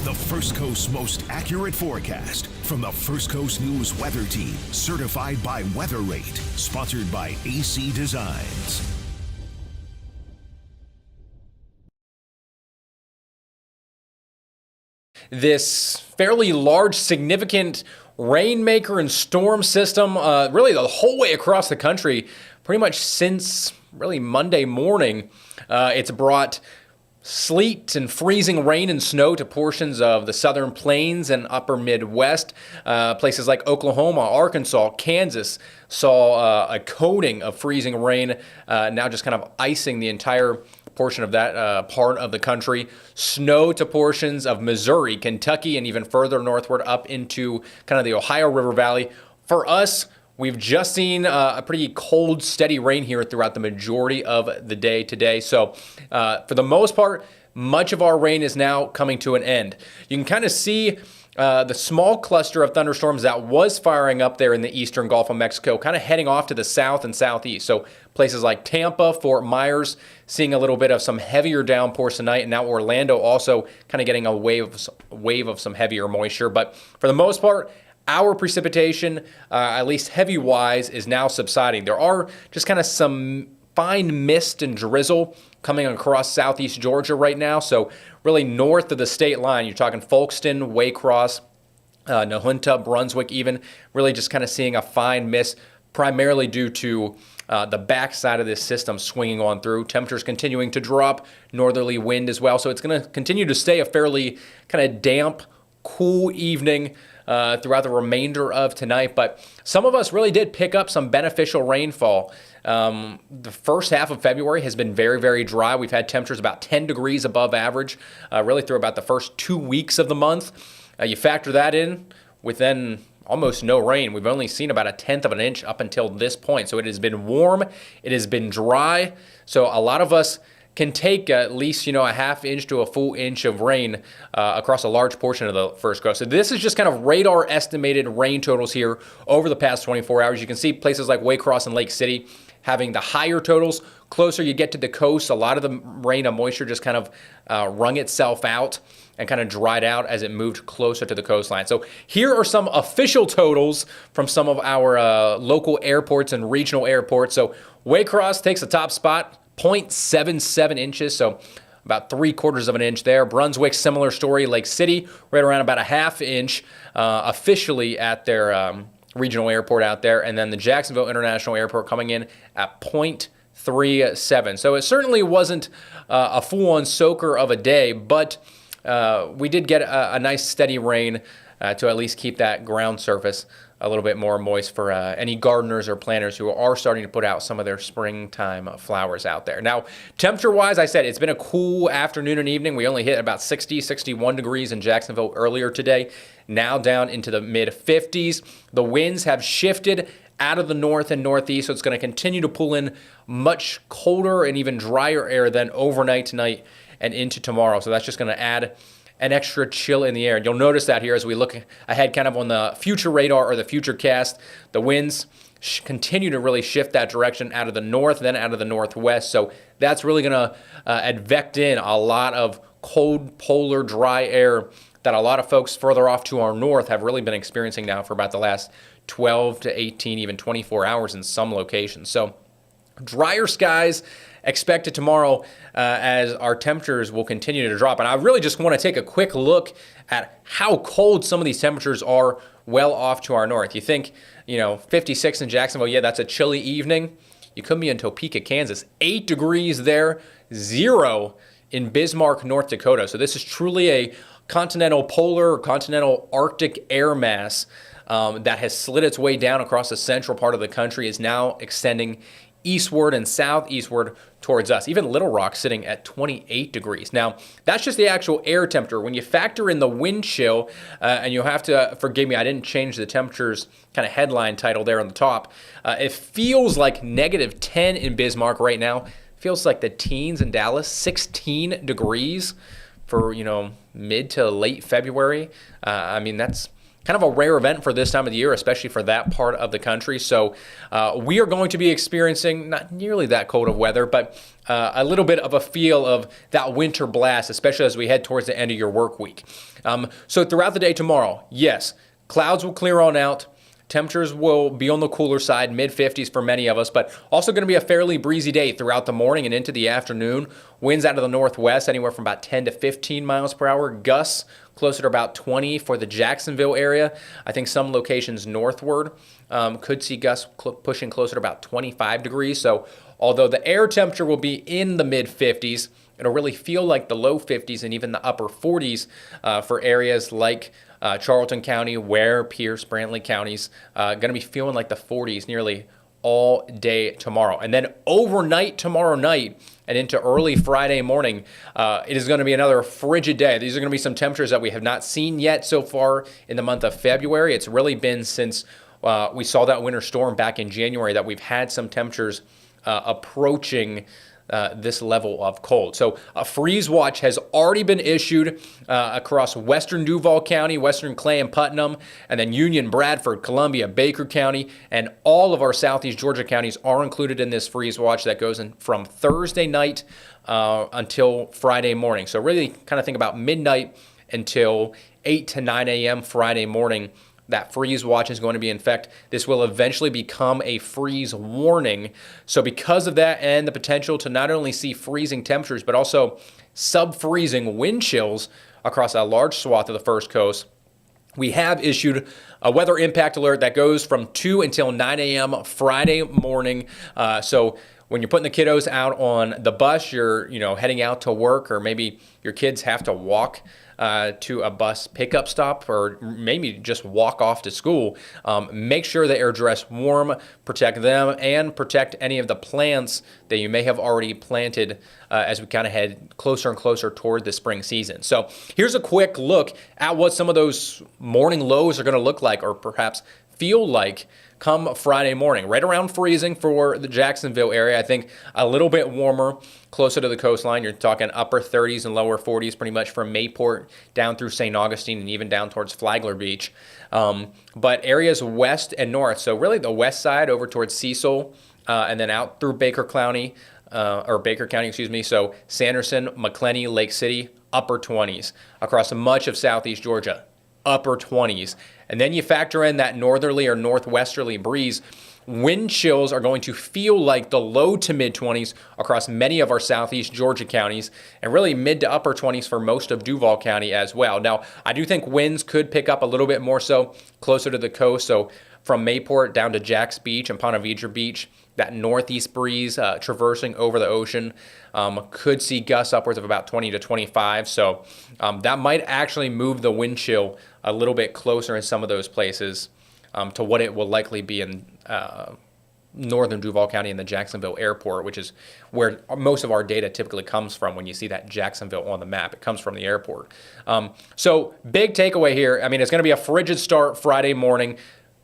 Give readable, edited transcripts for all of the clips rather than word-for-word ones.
The First Coast's most accurate forecast from the First Coast News Weather Team, certified by Weather Rate, sponsored by AC Designs. This fairly large, significant rainmaker and storm system, really the whole way across the country, pretty much since really Monday morning. It's brought sleet and freezing rain and snow to portions of the southern plains and upper Midwest. Places like Oklahoma, Arkansas, Kansas saw a coating of freezing rain, now just kind of icing the entire portion of that part of the country. Snow to portions of Missouri, Kentucky, and even further northward up into kind of the Ohio River Valley. For us, we've just seen a pretty cold, steady rain here throughout the majority of the day today. So for the most part, much of our rain is now coming to an end. You can kind of see the small cluster of thunderstorms that was firing up there in the eastern Gulf of Mexico, kind of heading off to the south and southeast. So places like Tampa, Fort Myers, seeing a little bit of some heavier downpours tonight, and now Orlando also kind of getting a wave of some heavier moisture. But for the most part, our precipitation, at least heavy-wise, is now subsiding. There are just kind of some fine mist and drizzle coming across southeast Georgia right now. So really north of the state line, you're talking Folkston, Waycross, Nahunta, Brunswick even, really just kind of seeing a fine mist, primarily due to the backside of this system swinging on through. Temperatures continuing to drop, northerly wind as well. So it's going to continue to stay a fairly kind of damp, cool evening throughout the remainder of tonight. But some of us really did pick up some beneficial rainfall. The first half of February has been very, very dry. We've had temperatures about 10 degrees above average, really through about the first 2 weeks of the month. You factor that in with then almost no rain. We've only seen about 1/10 of an inch up until this point. So it has been warm. It has been dry. So a lot of us can take at least, a half inch to a full inch of rain across a large portion of the First Coast. So this is just kind of radar estimated rain totals here over the past 24 hours. You can see places like Waycross and Lake City having the higher totals. Closer you get to the coast, a lot of the rain and moisture just kind of wrung itself out and kind of dried out as it moved closer to the coastline. So here are some official totals from some of our local airports and regional airports. So Waycross takes the top spot, 0.77 inches, so about 3/4 of an inch there. Brunswick, similar story. Lake City, right around about a half inch officially at their regional airport out there. And then the Jacksonville International Airport coming in at 0.37. So it certainly wasn't a full-on soaker of a day, but we did get a nice steady rain to at least keep that ground surface a little bit more moist for any gardeners or planters who are starting to put out some of their springtime flowers out there. Now, temperature-wise, I said it's been a cool afternoon and evening. We only hit about 60, 61 degrees in Jacksonville earlier today, now down into the mid-50s. The winds have shifted out of the north and northeast, so it's going to continue to pull in much colder and even drier air than overnight tonight and into tomorrow. So that's just going to add an extra chill in the air. And you'll notice that here as we look ahead kind of on the future radar or the future cast, the winds continue to really shift that direction out of the north, then out of the northwest. So that's really going to advect in a lot of cold, polar, dry air that a lot of folks further off to our north have really been experiencing now for about the last 12 to 18, even 24 hours in some locations. So drier skies expected tomorrow as our temperatures will continue to drop. And I really just want to take a quick look at how cold some of these temperatures are well off to our north. You think, 56 in Jacksonville, yeah, that's a chilly evening. You could be in Topeka, Kansas, 8 degrees there, 0 in Bismarck, North Dakota. So this is truly a continental polar or continental Arctic air mass that has slid its way down across the central part of the country, is now extending eastward and southeastward towards us. Even Little Rock sitting at 28 degrees. Now, that's just the actual air temperature. When you factor in the wind chill, and you'll have to forgive me, I didn't change the temperatures kind of headline title there on the top. It feels like -10 in Bismarck right now. Feels like the teens in Dallas, 16 degrees for, mid to late February. That's kind of a rare event for this time of the year, especially for that part of the country. So we are going to be experiencing not nearly that cold of weather, but a little bit of a feel of that winter blast, especially as we head towards the end of your work week. So throughout the day tomorrow, yes, clouds will clear on out. Temperatures will be on the cooler side, mid-50s for many of us, but also going to be a fairly breezy day throughout the morning and into the afternoon. Winds out of the northwest, anywhere from about 10 to 15 miles per hour. Gusts closer to about 20 for the Jacksonville area. I think some locations northward could see gusts pushing closer to about 25 degrees. So although the air temperature will be in the mid-50s, it'll really feel like the low 50s and even the upper 40s for areas like Charlton County, Ware, Pierce, Brantley counties, going to be feeling like the 40s nearly all day tomorrow. And then overnight tomorrow night and into early Friday morning, it is going to be another frigid day. These are going to be some temperatures that we have not seen yet so far in the month of February. It's really been since we saw that winter storm back in January that we've had some temperatures approaching this level of cold. So a freeze watch has already been issued across western Duval County, western Clay and Putnam, and then Union, Bradford, Columbia, Baker County, and all of our southeast Georgia counties are included in this freeze watch that goes in from Thursday night until Friday morning. So really kind of think about midnight until 8 to 9 a.m. Friday morning. That freeze watch is going to be in effect. This will eventually become a freeze warning. So because of that and the potential to not only see freezing temperatures, but also sub-freezing wind chills across a large swath of the First Coast, we have issued a weather impact alert that goes from 2 until 9 a.m. Friday morning. So when you're putting the kiddos out on the bus, you're heading out to work, or maybe your kids have to walk to a bus pickup stop, or maybe just walk off to school, make sure that you're dressed warm, protect them, and protect any of the plants that you may have already planted as we kind of head closer and closer toward the spring season. So here's a quick look at what some of those morning lows are going to look like, or perhaps feel like, come Friday morning. Right around freezing for the Jacksonville area. I think a little bit warmer closer to the coastline. You're talking upper 30s and lower 40s pretty much from Mayport down through St. Augustine and even down towards Flagler Beach. But areas west and north, so really the west side over towards Cecil and then out through Baker County, so Sanderson, McClenny, Lake City, upper 20s. Across much of southeast Georgia, upper 20s. And then you factor in that northerly or northwesterly breeze. Wind chills are going to feel like the low to mid 20s across many of our southeast Georgia counties, and really mid to upper 20s for most of Duval County as well. Now, I do think winds could pick up a little bit more so closer to the coast. So from Mayport down to Jax Beach and Ponte Vedra Beach, that northeast breeze traversing over the ocean could see gusts upwards of about 20 to 25. So that might actually move the wind chill a little bit closer in some of those places to what it will likely be in northern Duval County and the Jacksonville airport, which is where most of our data typically comes from. When you see that Jacksonville on the map, it comes from the airport. So big takeaway here. I mean, it's going to be a frigid start Friday morning.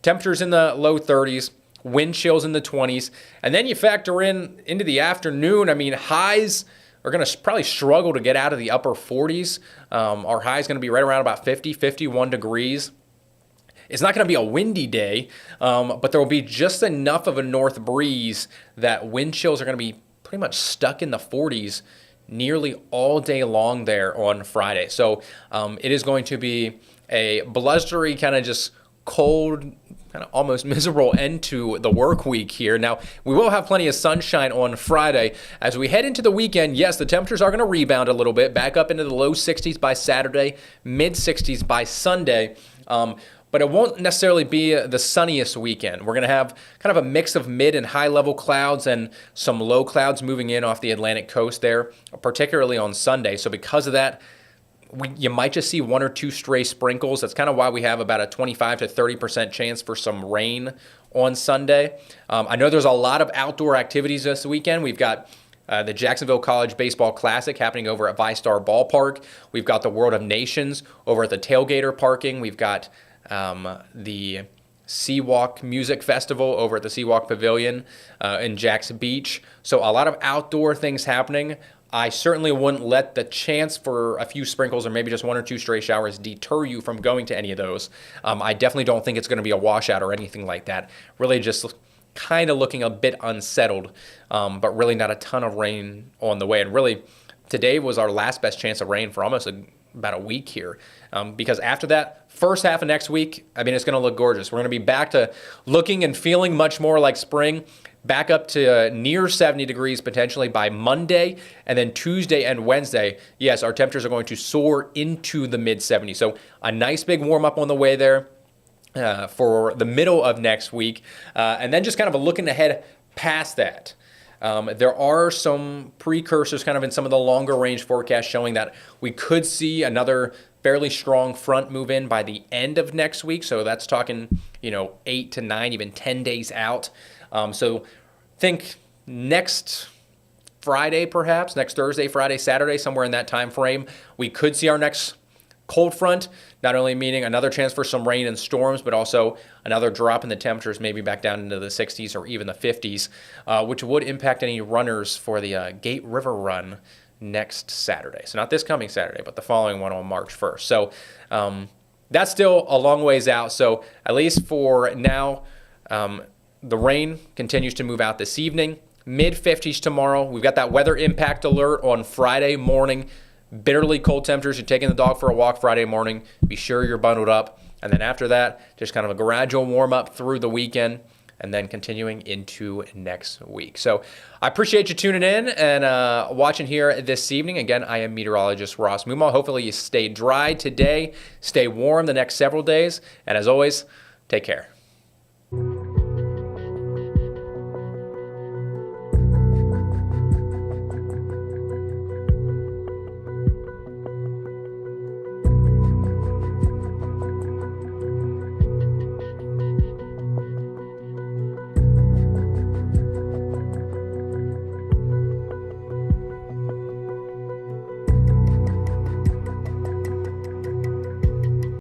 Temperatures in the low 30s. Wind chills in the 20s. And then you factor into the afternoon. I mean, highs are going to probably struggle to get out of the upper 40s. Our high is going to be right around about 50, 51 degrees. It's not going to be a windy day, but there will be just enough of a north breeze that wind chills are going to be pretty much stuck in the 40s nearly all day long there on Friday. So it is going to be a blustery, kind of just cold, kind of almost miserable end to the work week here. Now, we will have plenty of sunshine on Friday. As we head into the weekend, yes, the temperatures are going to rebound a little bit, back up into the low 60s by Saturday, mid 60s by Sunday. But it won't necessarily be the sunniest weekend. We're going to have kind of a mix of mid and high level clouds and some low clouds moving in off the Atlantic coast there, particularly on Sunday. So because of that, you might just see one or two stray sprinkles. That's kind of why we have about a 25 to 30% chance for some rain on Sunday. I know there's a lot of outdoor activities this weekend. We've got the Jacksonville College Baseball Classic happening over at VyStar Ballpark. We've got the World of Nations over at the Tailgater Parking. We've got the Seawalk Music Festival over at the Seawalk Pavilion in Jax Beach. So a lot of outdoor things happening. I certainly wouldn't let the chance for a few sprinkles or maybe just 1 or 2 stray showers deter you from going to any of those. I definitely don't think it's going to be a washout or anything like that. Really just kind of looking a bit unsettled, but really not a ton of rain on the way. And really, today was our last best chance of rain for almost about a week here, because after that, first half of next week, I mean, it's going to look gorgeous. We're going to be back to looking and feeling much more like spring, back up to near 70 degrees potentially by Monday, and then Tuesday and Wednesday, yes, our temperatures are going to soar into the mid-70s. So a nice big warm-up on the way there for the middle of next week, and then just kind of looking ahead past that. There are some precursors kind of in some of the longer range forecasts showing that we could see another fairly strong front move in by the end of next week. So that's talking, 8 to 9, even 10 days out. So think next Friday, perhaps, next Thursday, Friday, Saturday, somewhere in that time frame, we could see our next cold front, not only meaning another chance for some rain and storms, but also another drop in the temperatures, maybe back down into the 60s or even the 50s, which would impact any runners for the Gate River Run next Saturday. So not this coming Saturday, but the following one on March 1st. So that's still a long ways out. So at least for now, the rain continues to move out this evening. Mid-50s tomorrow. We've got that weather impact alert on Friday morning. Bitterly cold temperatures. You're taking the dog for a walk Friday morning. Be sure you're bundled up. And then after that, just kind of a gradual warm up through the weekend and then continuing into next week. So I appreciate you tuning in and watching here this evening. Again, I am meteorologist Ross Mumal. Hopefully you stay dry today, stay warm the next several days. And as always, take care.